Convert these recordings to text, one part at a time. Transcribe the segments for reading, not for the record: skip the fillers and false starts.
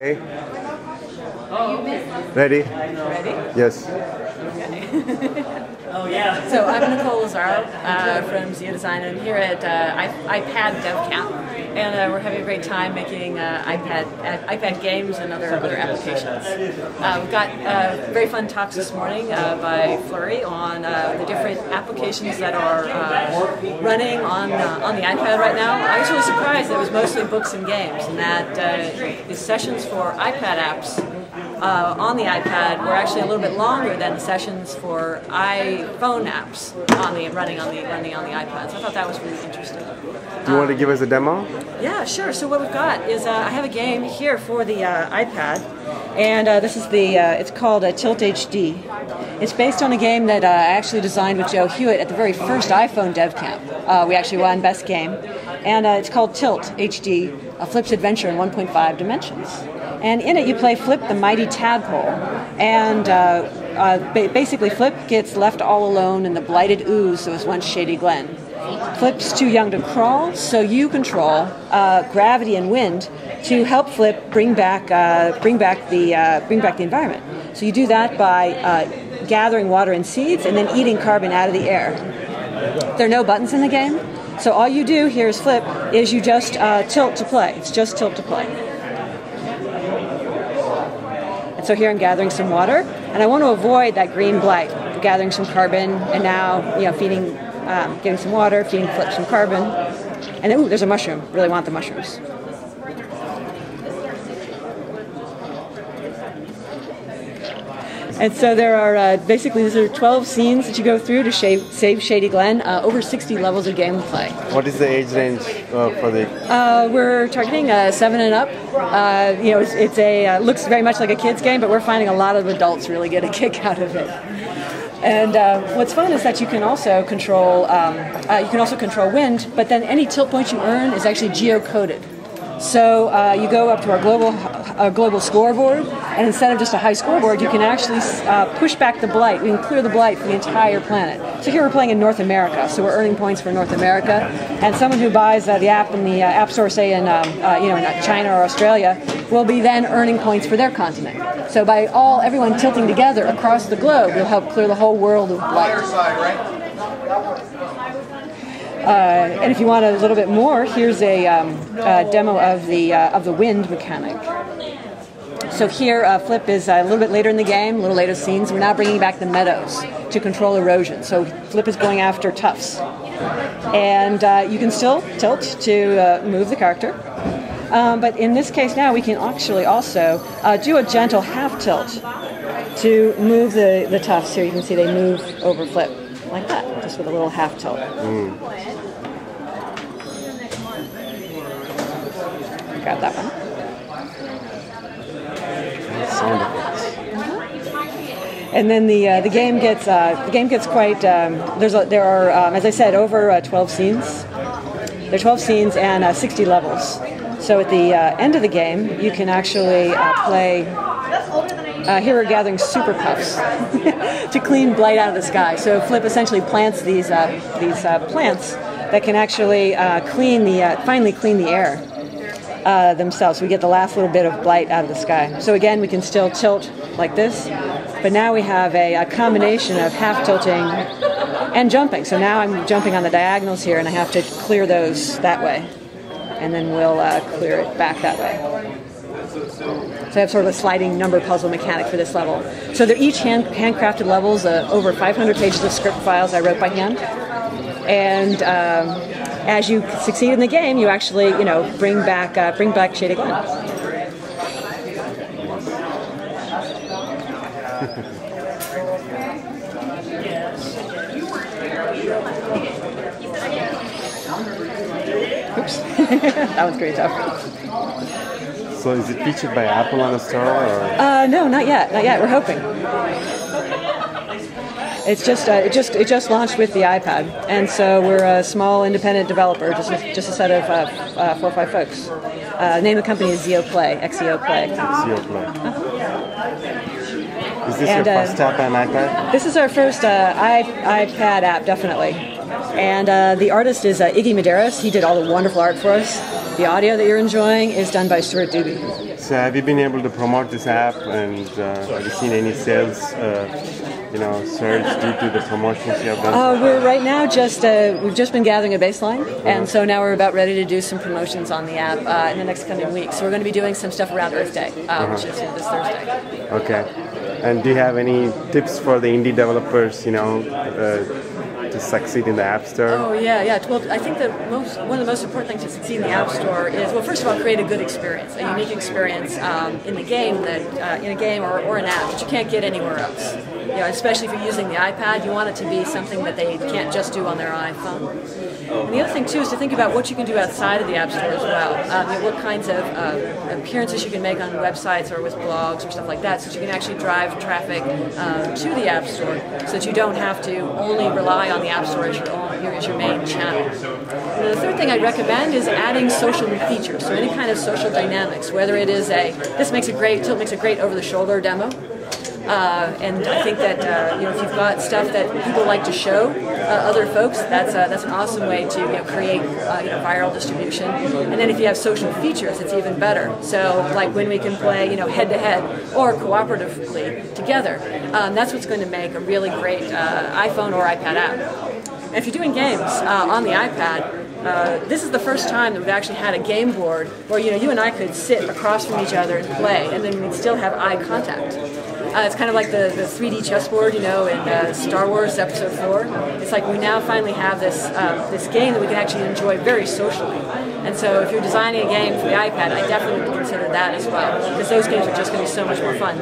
Hey. Ready? Ready? Yes. Okay. Oh yeah. So I'm Nicole Lazaro from Zio Design, and here at iPad Dev Camp, and we're having a great time making iPad games and other applications. We've got very fun talks this morning by Flurry on the different applications that are running on the iPad right now. I was really surprised that it was mostly books and games, and that the sessions for iPad apps on the iPad were actually a little bit longer than the sessions for iPhone apps running on the iPad. So I thought that was really interesting. Do you want to give us a demo? Yeah, sure. So what we've got is I have a game here for the iPad, and this is it's called TiltHD. It's based on a game that I actually designed with Joe Hewitt at the very first iPhone Dev Camp. We actually won Best Game, and it's called TiltHD, a Flip's adventure in 1.5 dimensions. And in it, you play Flip the mighty tadpole, and basically Flip gets left all alone in the blighted ooze that was once Shady Glen. Flip's too young to crawl, so you control gravity and wind to help Flip bring back the environment. So you do that by gathering water and seeds and then eating carbon out of the air. There are no buttons in the game, so all you do here as Flip is you just tilt to play. It's just tilt to play. So here I'm gathering some water, and I want to avoid that green blight. I'm gathering some carbon, and now feeding, getting some water, feeding Flip some carbon, and then, ooh, there's a mushroom. Really want the mushrooms. And so there are basically these are 12 scenes that you go through to save Shady Glen. Over 60 levels of gameplay. What is the age range for the? We're targeting 7 and up. It looks very much like a kid's game, but we're finding a lot of adults really get a kick out of it. And what's fun is that you can also control wind, but then any tilt point you earn is actually geocoded. So you go up to our global scoreboard, and instead of just a high scoreboard, you can actually push back the blight. We can clear the blight for the entire planet. So here we're playing in North America, so we're earning points for North America. And someone who buys the app in the App Store, say in China or Australia, will be then earning points for their continent. So by everyone tilting together across the globe, we'll help clear the whole world of blight. And if you want a little bit more, here's a demo of the wind mechanic. So here, Flip is a little bit later in the game, a little later scenes. We're now bringing back the meadows to control erosion. So Flip is going after tufts, and you can still tilt to move the character. But in this case now, we can actually also do a gentle half tilt to move the tufts. Here you can see they move over Flip like that, just with a little half tilt. Got that one. And then the game gets quite. There are as I said, over 12 scenes. There are 12 scenes and 60 levels. So at the end of the game, you can actually play. Here we're gathering super puffs to clean blight out of the sky. So Flip essentially plants these plants that can actually finally clean the air themselves. We get the last little bit of blight out of the sky. So again, we can still tilt like this, but now we have a combination of half tilting and jumping. So now I'm jumping on the diagonals here, and I have to clear those that way, and then we'll clear it back that way. So I have sort of a sliding number puzzle mechanic for this level. So they're each handcrafted levels, over 500 pages of script files I wrote by hand. And as you succeed in the game, you actually, bring back Shady Glen. Oops, that one's pretty tough. So is it featured by Apple on the store? Or? No, not yet. Not yet. We're hoping. It just launched with the iPad, and so we're a small independent developer, just a set of 4 or 5 folks. The name of the company is Zio Play, XEO Play. Zio Play. Is this your first app on iPad? This is our first iPad app, definitely. And the artist is Iggy Medeiros. He did all the wonderful art for us. The audio that you're enjoying is done by Stuart Doobie. So have you been able to promote this app, and have you seen any sales, surge due to the promotions you have done? We're right now we've just been gathering a baseline, and so now we're about ready to do some promotions on the app in the next coming weeks. So we're going to be doing some stuff around Earth Day, which is this Thursday. Okay. And do you have any tips for the indie developers, to succeed in the App Store? Oh yeah. Well, I think that one of the most important things to succeed in the App Store is, well, first of all, create a good experience, a unique experience in the game in a game or an app that you can't get anywhere else. Especially if you're using the iPad, you want it to be something that they can't just do on their iPhone. And the other thing too is to think about what you can do outside of the App Store as well. What kinds of appearances you can make on websites or with blogs or stuff like that, so that you can actually drive traffic to the App Store, so that you don't have to only rely on the App Store as your main channel. And the third thing I'd recommend is adding social features, so any kind of social dynamics, whether it is Tilt makes a great over-the-shoulder demo. And I think that if you've got stuff that people like to show other folks, that's an awesome way to create viral distribution. And then if you have social features, it's even better. So like when we can play head-to-head or cooperatively together, that's what's going to make a really great iPhone or iPad app. And if you're doing games on the iPad, this is the first time that we've actually had a game board where you and I could sit across from each other and play, and then we'd still have eye contact. It's kind of like the 3D chessboard, in Star Wars Episode 4. It's like we now finally have this game that we can actually enjoy very socially. And so if you're designing a game for the iPad, I definitely would consider that as well, because those games are just going to be so much more fun.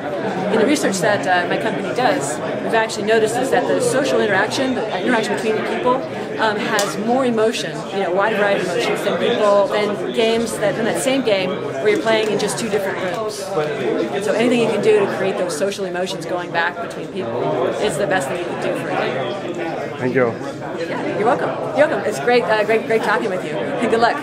In the research that my company does, we've actually noticed is that the social interaction, the interaction between the people, has more emotion, a wide variety of emotions than games in that same game where you're playing in just two different rooms. And so anything you can do to create those social emotions going back between people is the best thing you can do for a game. Thank you. Yeah, you're welcome. You're welcome. It's great talking with you. And good luck.